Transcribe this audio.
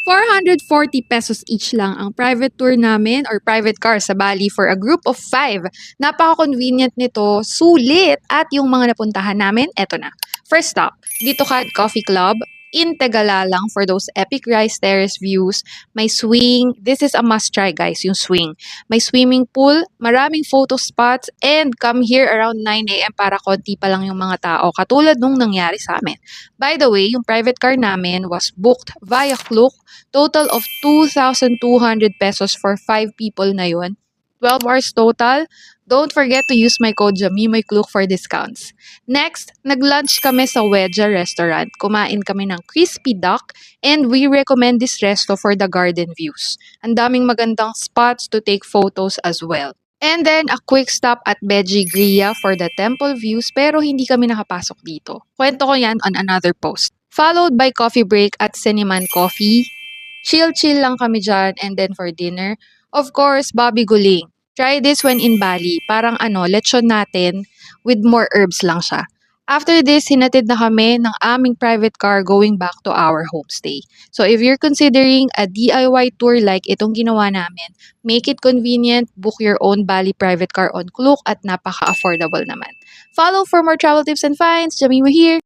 440 pesos each lang ang private tour namin or private car sa Bali for a group of 5. Napaka-convenient nito, sulit. At yung mga napuntahan namin, eto na. First stop, dito ka Coffee Club. In Tegalalang for those epic rice terrace views. May swing. This is a must try guys, yung swing. May swimming pool, maraming photo spots, and come here around 9 a.m. para konti pa lang yung mga tao. Katulad nung nangyari sa amin. By the way, yung private car namin was booked via Klook. Total of 2,200 pesos for 5 people na yun. 12 hours total. Don't forget to use my code JAMIMOYCLOOK for discounts. Next, nag-lunch kami sa Wedja Restaurant. Kumain kami ng crispy duck and we recommend this resto for the garden views. Ang daming magandang spots to take photos as well. And then, a quick stop at Beji Gria for the temple views pero hindi kami nakapasok dito. Kwento ko yan on another post. Followed by coffee break at Cinnamon Coffee. Chill-chill lang kami dyan and then for dinner, of course, Bobby Guling. Try this when in Bali. Parang lechon natin with more herbs lang siya. After this, hinatid na kami ng aming private car going back to our homestay. So if you're considering a DIY tour like itong ginawa namin, make it convenient, book your own Bali private car on Klook at napaka-affordable naman. Follow for more travel tips and finds. Jamima here!